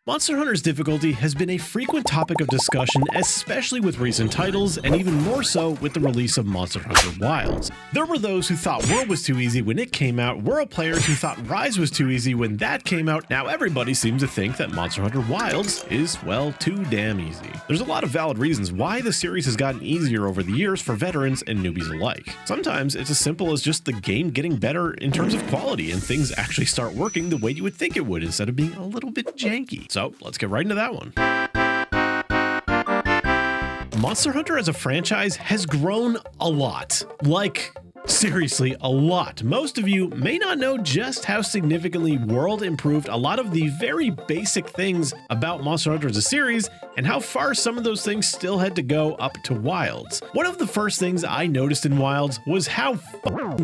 Monster Hunter's difficulty has been a frequent topic of discussion, especially with recent titles, and even more so with the release of Monster Hunter Wilds. There were those who thought World was too easy when it came out, World players who thought Rise was too easy when that came out. Now everybody seems to think that Monster Hunter Wilds is, well, too damn easy. There's a lot of valid reasons why the series has gotten easier over the years for veterans and newbies alike. Sometimes it's as simple as just the game getting better in terms of quality and things actually start working the way you would think it would instead of being a little bit janky. So let's get right into that one. Monster Hunter as a franchise has grown a lot. Like, seriously, a lot. Most of you may not know just how significantly World improved a lot of the very basic things about Monster Hunter as a series, and how far some of those things still had to go up to Wilds. One of the first things I noticed in Wilds was how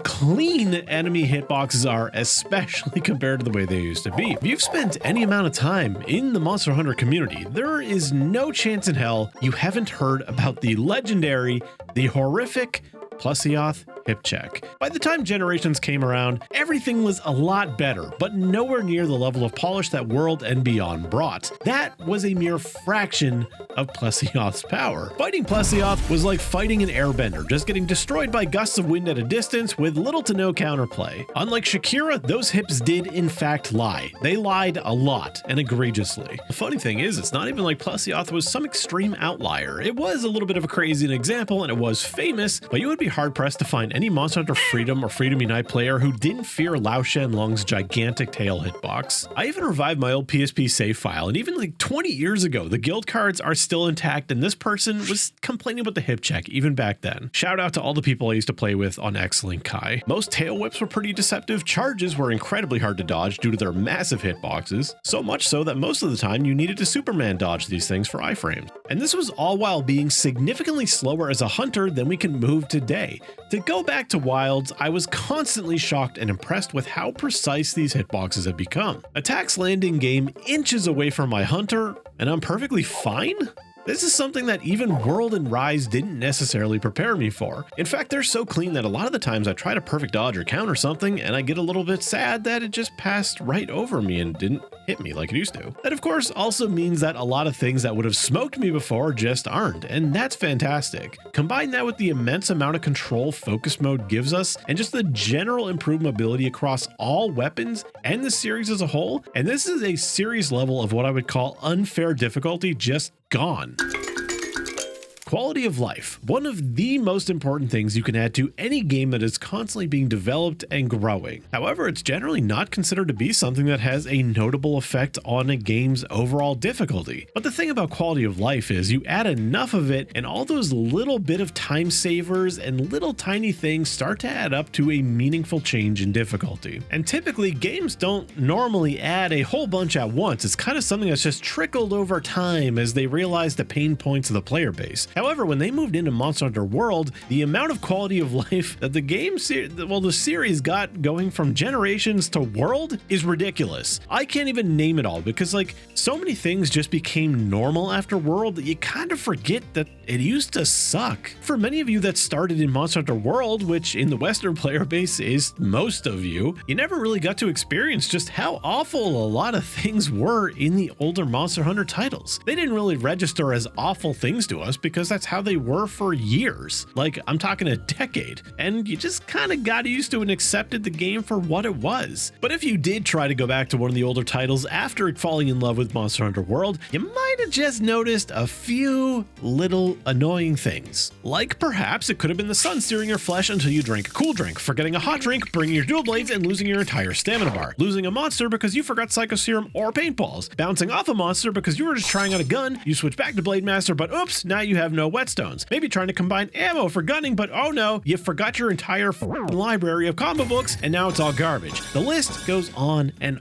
clean enemy hitboxes are, especially compared to the way they used to be. If you've spent any amount of time in the Monster Hunter community, there is no chance in hell you haven't heard about the legendary, the horrific Plesioth hip check. By the time Generations came around, everything was a lot better, but nowhere near the level of polish that World and Beyond brought. That was a mere fraction of Plesioth's power. Fighting Plesioth was like fighting an airbender, just getting destroyed by gusts of wind at a distance with little to no counterplay. Unlike Shakira, those hips did in fact lie. They lied a lot and egregiously. The funny thing is, it's not even like Plesioth was some extreme outlier. It was a little bit of a crazy example and it was famous, but you would be hard-pressed to find any Monster Hunter Freedom or Freedom Unite player who didn't fear Lao Shenlong's gigantic tail hitbox. I even revived my old PSP save file, and even like 20 years ago, the guild cards are still intact, and this person was complaining about the hip check even back then. Shout out to all the people I used to play with on X-Link Kai. Most tail whips were pretty deceptive, charges were incredibly hard to dodge due to their massive hitboxes, so much so that most of the time you needed to Superman dodge these things for iframes. And this was all while being significantly slower as a hunter than we can move today. To go back to Wilds, I was constantly shocked and impressed with how precise these hitboxes have become. Attacks landing game inches away from my hunter, and I'm perfectly fine? This is something that even World and Rise didn't necessarily prepare me for. In fact, they're so clean that a lot of the times I try to perfect dodge or counter something and I get a little bit sad that it just passed right over me and didn't hit me like it used to. That of course also means that a lot of things that would have smoked me before just aren't, and that's fantastic. Combine that with the immense amount of control focus mode gives us and just the general improved mobility across all weapons and the series as a whole, and this is a serious level of what I would call unfair difficulty just gone. Quality of life, one of the most important things you can add to any game that is constantly being developed and growing. However, it's generally not considered to be something that has a notable effect on a game's overall difficulty. But the thing about quality of life is you add enough of it and all those little bit of time savers and little tiny things start to add up to a meaningful change in difficulty. And typically games don't normally add a whole bunch at once. It's kind of something that's just trickled over time as they realize the pain points of the player base. However, when they moved into Monster Hunter World, the amount of quality of life that the series got going from Generations to World is ridiculous. I can't even name it all because like so many things just became normal after World that you kind of forget that it used to suck. For many of you that started in Monster Hunter World, which in the Western player base is most of you, you never really got to experience just how awful a lot of things were in the older Monster Hunter titles. They didn't really register as awful things to us because that's how they were for years. Like, I'm talking a decade, and you just kind of got used to and accepted the game for what it was. But if you did try to go back to one of the older titles after falling in love with Monster Hunter World, you might have just noticed a few little annoying things. Like perhaps it could have been the sun searing your flesh until you drank a cool drink, forgetting a hot drink, bringing your dual blades, and losing your entire stamina bar, losing a monster because you forgot Psycho Serum or paintballs, bouncing off a monster because you were just trying out a gun, you switch back to Blade Master, but oops, now you have no whetstones. Maybe trying to combine ammo for gunning, but oh no, you forgot your entire library of combo books and now it's all garbage. The list goes on, and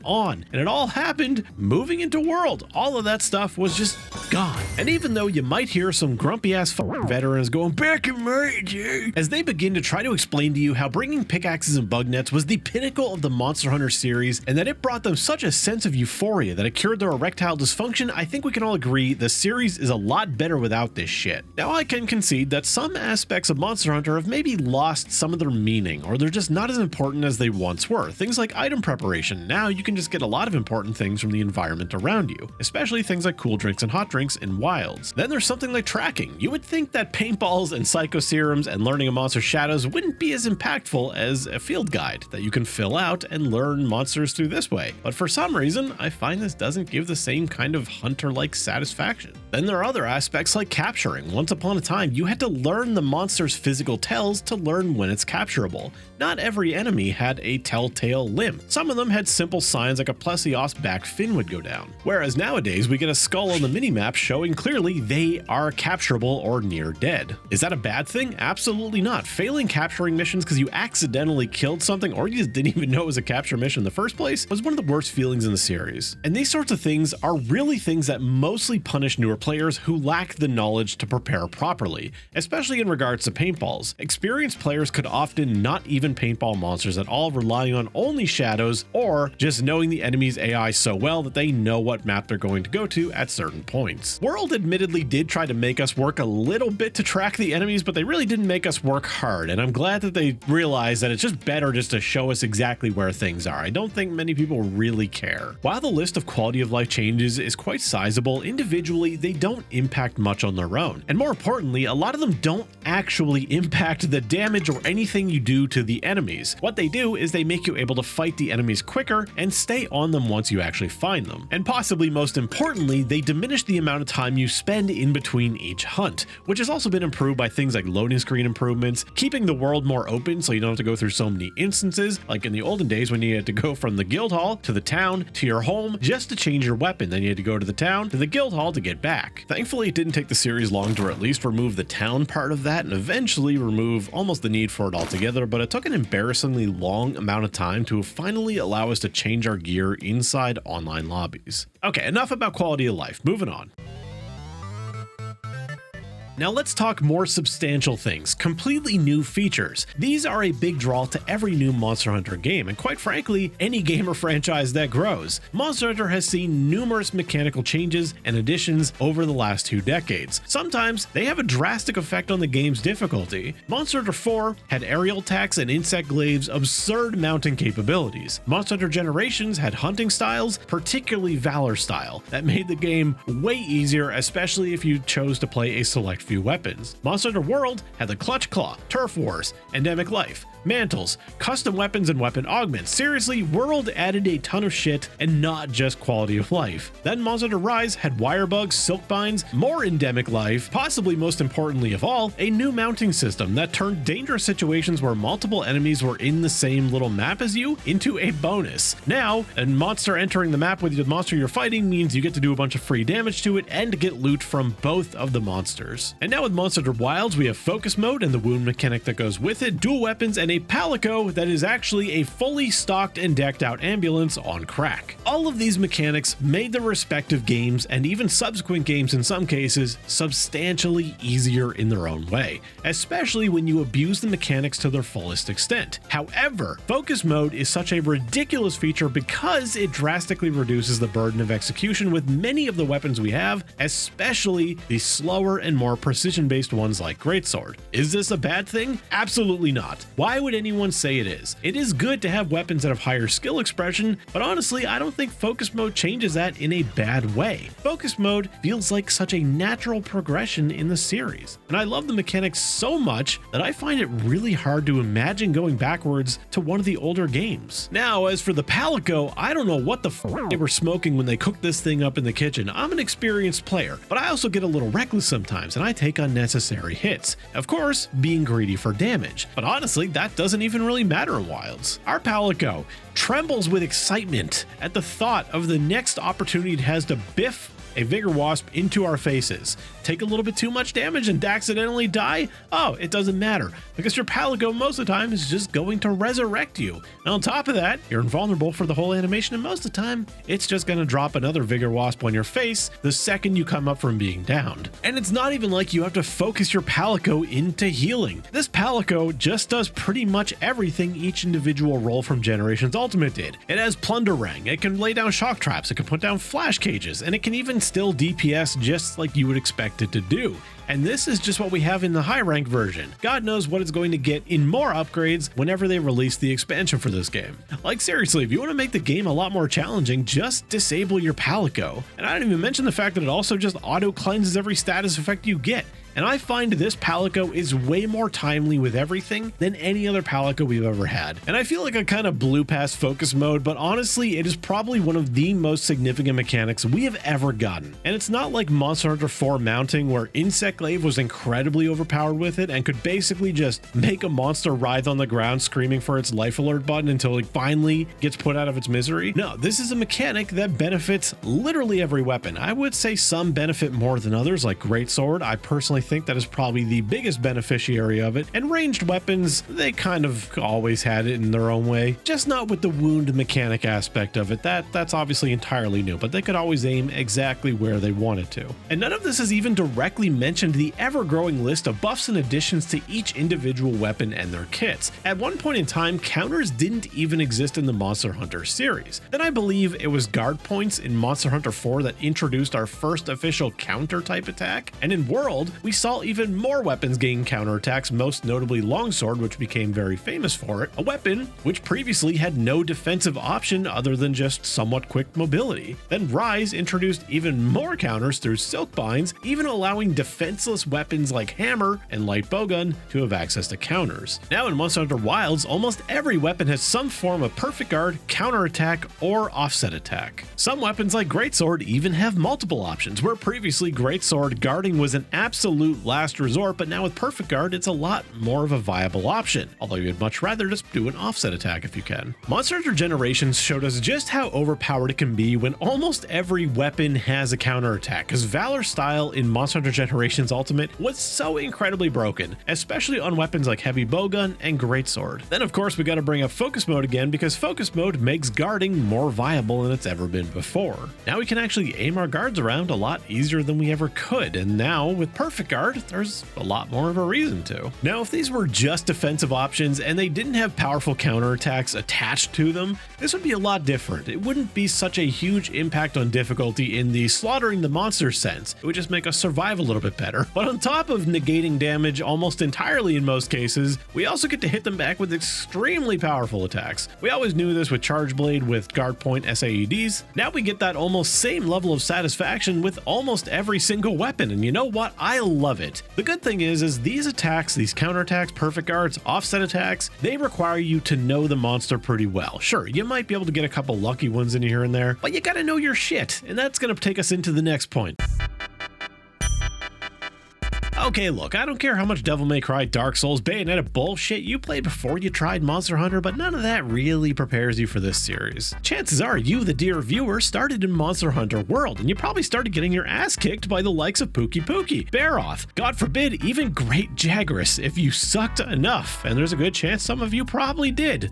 it all happened moving into World. All of that stuff was just gone. And even though you might hear some grumpy ass veterans going back in my day as they begin to try to explain to you how bringing pickaxes and bug nets was the pinnacle of the Monster Hunter series and that it brought them such a sense of euphoria that it cured their erectile dysfunction, I think we can all agree the series is a lot better without this shit. Now, I can concede that some aspects of Monster Hunter have maybe lost some of their meaning, or they're just not as important as they once were. Things like item preparation. Now you can just get a lot of important things from the environment around you, especially things like cool drinks and hot drinks in wilds. Then there's something like tracking. You would think that paintballs and psycho serums and learning a monster's shadows wouldn't be as impactful as a field guide that you can fill out and learn monsters through this way. But for some reason, I find this doesn't give the same kind of hunter-like satisfaction. Then there are other aspects like capturing. Once upon a time, you had to learn the monster's physical tells to learn when it's capturable. Not every enemy had a telltale limb. Some of them had simple signs like a Plesios's back fin would go down. Whereas nowadays, we get a skull on the minimap showing clearly they are capturable or near dead. Is that a bad thing? Absolutely not. Failing capturing missions because you accidentally killed something or you just didn't even know it was a capture mission in the first place was one of the worst feelings in the series. And these sorts of things are really things that mostly punish newer players who lack the knowledge to prepare properly, especially in regards to paintballs. Experienced players could often not even paintball monsters at all, relying on only shadows or just knowing the enemy's AI so well that they know what map they're going to go to at certain points. World admittedly did try to make us work a little bit to track the enemies, but they really didn't make us work hard, and I'm glad that they realized that it's just better just to show us exactly where things are. I don't think many people really care. While the list of quality of life changes is quite sizable, individually they don't impact much on their own. And more importantly, a lot of them don't actually impact the damage or anything you do to the enemies. What they do is they make you able to fight the enemies quicker and stay on them once you actually find them. And possibly most importantly, they diminish the amount of time you spend in between each hunt, which has also been improved by things like loading screen improvements, keeping the world more open so you don't have to go through so many instances, like in the olden days when you had to go from the guild hall to the town to your home just to change your weapon, then you had to go to the town to the guild hall to get back. Thankfully, it didn't take the series long to at least remove the town part of that and eventually remove almost the need for it altogether, but it took an embarrassingly long amount of time to finally allow us to change our gear inside online lobbies. Okay, enough about quality of life, moving on. Now let's talk more substantial things, completely new features. These are a big draw to every new Monster Hunter game, and quite frankly, any game or franchise that grows. Monster Hunter has seen numerous mechanical changes and additions over the last 2 decades. Sometimes they have a drastic effect on the game's difficulty. Monster Hunter 4 had aerial attacks and insect glaives, absurd mounting capabilities. Monster Hunter Generations had hunting styles, particularly Valor style, that made the game way easier, especially if you chose to play a select few weapons. Monster Hunter World had the Clutch Claw, Turf Wars, Endemic Life, mantles, custom weapons, and weapon augments. Seriously, World added a ton of shit and not just quality of life. Then Monster Hunter Rise had wire bugs, silk binds, more endemic life, possibly most importantly of all, a new mounting system that turned dangerous situations where multiple enemies were in the same little map as you into a bonus. Now, a monster entering the map with the monster you're fighting means you get to do a bunch of free damage to it and get loot from both of the monsters. And now with Monster Hunter Wilds, we have focus mode and the wound mechanic that goes with it, dual weapons, and a Palico that is actually a fully stocked and decked out ambulance on crack. All of these mechanics made the respective games, and even subsequent games in some cases, substantially easier in their own way, especially when you abuse the mechanics to their fullest extent. However, focus mode is such a ridiculous feature because it drastically reduces the burden of execution with many of the weapons we have, especially the slower and more precision-based ones like Greatsword. Is this a bad thing? Absolutely not. Why would anyone say it is? It is good to have weapons that have higher skill expression, but honestly, I don't think focus mode changes that in a bad way. Focus mode feels like such a natural progression in the series, and I love the mechanics so much that I find it really hard to imagine going backwards to one of the older games. Now, as for the Palico, I don't know what the f*** they were smoking when they cooked this thing up in the kitchen. I'm an experienced player, but I also get a little reckless sometimes, and I take unnecessary hits. Of course, being greedy for damage, but honestly, that doesn't even really matter in Wilds. Our Palico trembles with excitement at the thought of the next opportunity it has to biff a Vigor Wasp into our faces. Take a little bit too much damage and accidentally die? Oh, it doesn't matter, because your Palico most of the time is just going to resurrect you. And on top of that, you're invulnerable for the whole animation, and most of the time, it's just going to drop another Vigor Wasp on your face the second you come up from being downed. And it's not even like you have to focus your Palico into healing. This Palico just does pretty much everything each individual role from Generations Ultimate did. It has Plunder Ring, it can lay down shock traps, it can put down flash cages, and it can even still DPS just like you would expect it to do. And this is just what we have in the high rank version. God knows what it's going to get in more upgrades whenever they release the expansion for this game. Like seriously, if you want to make the game a lot more challenging, just disable your Palico. And I didn't even mention the fact that it also just auto cleanses every status effect you get. And I find this Palico is way more timely with everything than any other Palico we've ever had. And I feel like I kind of blew past focus mode, but honestly, it is probably one of the most significant mechanics we have ever gotten. And it's not like Monster Hunter 4 mounting, where Insect Glaive was incredibly overpowered with it and could basically just make a monster writhe on the ground screaming for its life alert button until it finally gets put out of its misery. No, this is a mechanic that benefits literally every weapon. I would say some benefit more than others, like Greatsword. I personally think that is probably the biggest beneficiary of it, and ranged weapons, they kind of always had it in their own way, just not with the wound mechanic aspect of it. That's obviously entirely new, but they could always aim exactly where they wanted to. And none of this has even directly mentioned the ever-growing list of buffs and additions to each individual weapon and their kits. At one point in time, counters didn't even exist in the Monster Hunter series. Then I believe it was guard points in Monster Hunter 4 that introduced our first official counter type attack, and in World, we saw even more weapons gain counterattacks, most notably Longsword, which became very famous for it, a weapon which previously had no defensive option other than just somewhat quick mobility. Then Rise introduced even more counters through Silk Binds, even allowing defenseless weapons like Hammer and Light Bowgun to have access to counters. Now in Monster Hunter Wilds, almost every weapon has some form of perfect guard, counterattack, or offset attack. Some weapons like Greatsword even have multiple options, where previously Greatsword guarding was an absolute last resort, but now with perfect guard it's a lot more of a viable option, although you'd much rather just do an offset attack if you can. Monster Hunter Generations showed us just how overpowered it can be when almost every weapon has a counterattack, because Valor Style in Monster Hunter Generations Ultimate was so incredibly broken, especially on weapons like Heavy Bowgun and Greatsword. Then of course we gotta bring up Focus Mode again, because Focus Mode makes guarding more viable than it's ever been before. Now we can actually aim our guards around a lot easier than we ever could, and now with perfect guard there's a lot more of a reason to. Now if these were just defensive options and they didn't have powerful counterattacks attached to them, this would be a lot different. It wouldn't be such a huge impact on difficulty in the slaughtering the monster sense. It would just make us survive a little bit better. But on top of negating damage almost entirely in most cases, we also get to hit them back with extremely powerful attacks. We always knew this with Charge Blade with Guard Point SAEDs. Now we get that almost same level of satisfaction with almost every single weapon, and you know what? I love it. The good thing is these attacks, these counterattacks, perfect guards, offset attacks, they require you to know the monster pretty well. Sure, you might be able to get a couple lucky ones in here and there, but you gotta know your shit, and that's gonna take us into the next point. Okay, look, I don't care how much Devil May Cry, Dark Souls, Bayonetta bullshit you played before you tried Monster Hunter, but none of that really prepares you for this series. Chances are you, the dear viewer, started in Monster Hunter World, and you probably started getting your ass kicked by the likes of Pookie Pookie, Baroth, God forbid, even Great Jagras, if you sucked enough, and there's a good chance some of you probably did.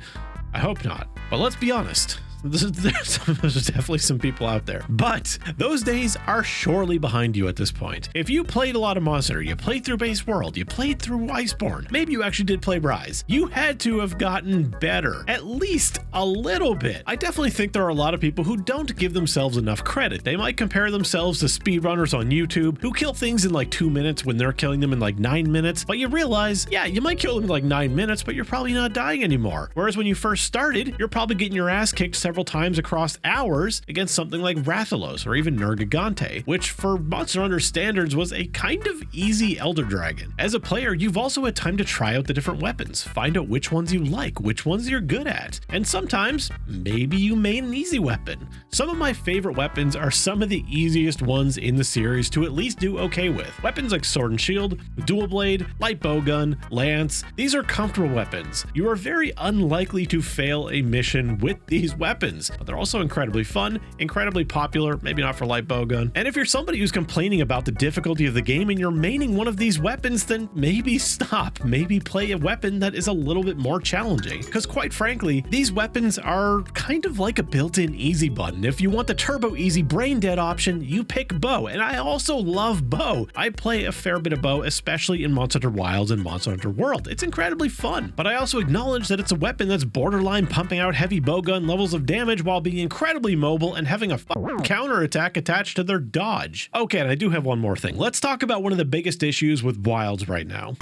I hope not, but let's be honest. There's definitely some people out there, but those days are surely behind you at this point. If you played a lot of Monster Hunter, you played through Base World, you played through Iceborne, maybe you actually did play Rise, you had to have gotten better, at least a little bit. I definitely think there are a lot of people who don't give themselves enough credit. They might compare themselves to speedrunners on YouTube who kill things in like 2 minutes when they're killing them in like 9 minutes, but you realize, yeah, you might kill them in like 9 minutes, but you're probably not dying anymore. Whereas when you first started, you're probably getting your ass kicked several times across hours against something like Rathalos or even Nergigante, which for Monster Hunter standards was a kind of easy Elder Dragon. As a player, you've also had time to try out the different weapons, find out which ones you like, which ones you're good at, and sometimes maybe you made an easy weapon. Some of my favorite weapons are some of the easiest ones in the series to at least do okay with. Weapons like Sword and Shield, Dual Blade, Light Bowgun, Lance, these are comfortable weapons. You are very unlikely to fail a mission with these weapons, but they're also incredibly fun, incredibly popular, maybe not for Light Bowgun. And if you're somebody who's complaining about the difficulty of the game and you're maining one of these weapons, then maybe stop. Maybe play a weapon that is a little bit more challenging. Because quite frankly, these weapons are kind of like a built-in easy button. If you want the turbo easy brain dead option, you pick bow. And I also love bow. I play a fair bit of bow, especially in Monster Hunter Wilds and Monster Hunter World. It's incredibly fun. But I also acknowledge that it's a weapon that's borderline pumping out heavy bowgun levels of damage while being incredibly mobile and having a counter attack attached to their dodge. Okay, and I do have one more thing. Let's talk about one of the biggest issues with Wilds right now.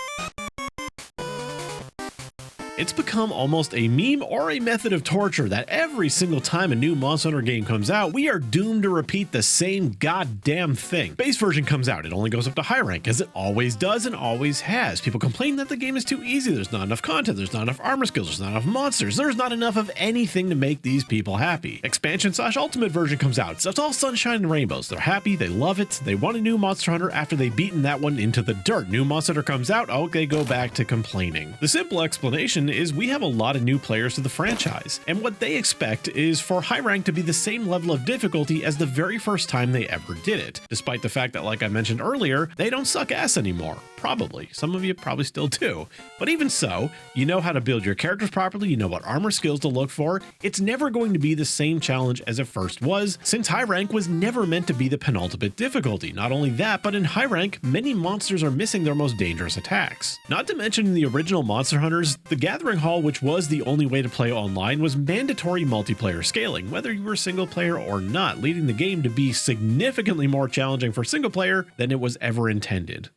It's become almost a meme or a method of torture that every single time a new Monster Hunter game comes out, we are doomed to repeat the same goddamn thing. Base version comes out, it only goes up to high rank, as it always does and always has. People complain that the game is too easy, there's not enough content, there's not enough armor skills, there's not enough monsters, there's not enough of anything to make these people happy. Expansion/ultimate version comes out, so it's all sunshine and rainbows. They're happy, they love it, they want a new Monster Hunter after they've beaten that one into the dirt. New Monster Hunter comes out, oh, they go back to complaining. The simple explanation is we have a lot of new players to the franchise, and what they expect is for high rank to be the same level of difficulty as the very first time they ever did it, despite the fact that, like I mentioned earlier, they don't suck ass anymore. Probably. Some of you probably still do. But even so, you know how to build your characters properly, you know what armor skills to look for. It's never going to be the same challenge as it first was, since high rank was never meant to be the penultimate difficulty. Not only that, but in high rank, many monsters are missing their most dangerous attacks. Not to mention in the original Monster Hunters, the Gathering Hall, which was the only way to play online, was mandatory multiplayer scaling, whether you were single player or not, leading the game to be significantly more challenging for single player than it was ever intended.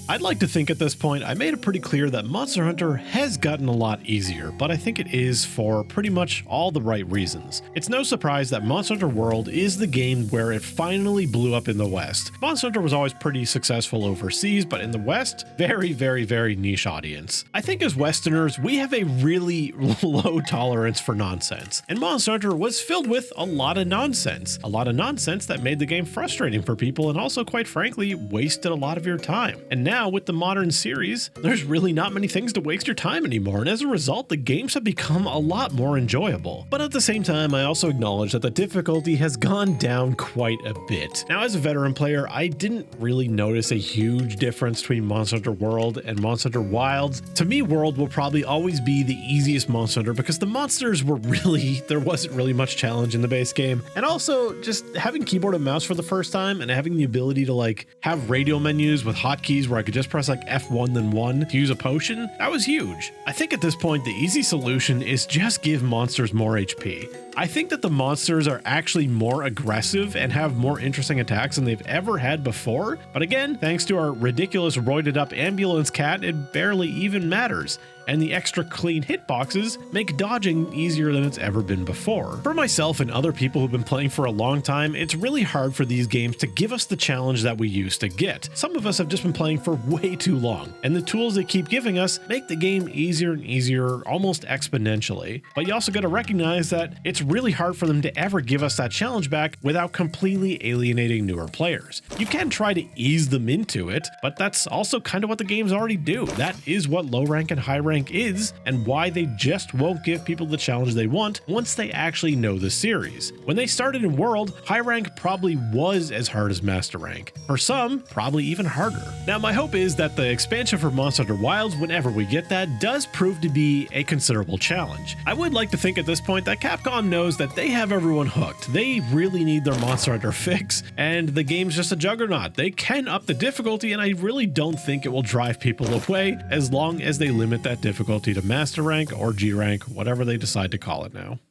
I'd like to think at this point I made it pretty clear that Monster Hunter has gotten a lot easier, but I think it is for pretty much all the right reasons. It's no surprise that Monster Hunter World is the game where it finally blew up in the West. Monster Hunter was always pretty successful overseas, but in the West, very, very, very niche audience. I think as Westerners, we have a really low tolerance for nonsense, and Monster Hunter was filled with a lot of nonsense. A lot of nonsense that made the game frustrating for people and also, quite frankly, wasted a lot of your time. And now with the modern series, there's really not many things to waste your time anymore, and as a result, the games have become a lot more enjoyable. But at the same time, I also acknowledge that the difficulty has gone down quite a bit. Now, as a veteran player, I didn't really notice a huge difference between Monster Hunter World and Monster Hunter Wilds. To me, World will probably always be the easiest Monster Hunter because the monsters were there wasn't really much challenge in the base game. And also, just having keyboard and mouse for the first time and having the ability to like have radio menus with hotkeys where I could just press like F1 then 1 to use a potion, that was huge. I think at this point the easy solution is just give monsters more HP. I think that the monsters are actually more aggressive and have more interesting attacks than they've ever had before, but again, thanks to our ridiculous roided up ambulance cat, it barely even matters. And the extra clean hitboxes make dodging easier than it's ever been before. For myself and other people who've been playing for a long time, it's really hard for these games to give us the challenge that we used to get. Some of us have just been playing for way too long, and the tools they keep giving us make the game easier and easier almost exponentially. But you also got to recognize that it's really hard for them to ever give us that challenge back without completely alienating newer players. You can try to ease them into it, but that's also kind of what the games already do. That is what low rank and high rank is, and why they just won't give people the challenge they want once they actually know the series. When they started in World, high rank probably was as hard as master rank. For some, probably even harder. Now, my hope is that the expansion for Monster Hunter Wilds, whenever we get that, does prove to be a considerable challenge. I would like to think at this point that Capcom knows that they have everyone hooked. They really need their Monster Hunter fix, and the game's just a juggernaut. They can up the difficulty, and I really don't think it will drive people away as long as they limit that difficulty to master rank or G rank, whatever they decide to call it now.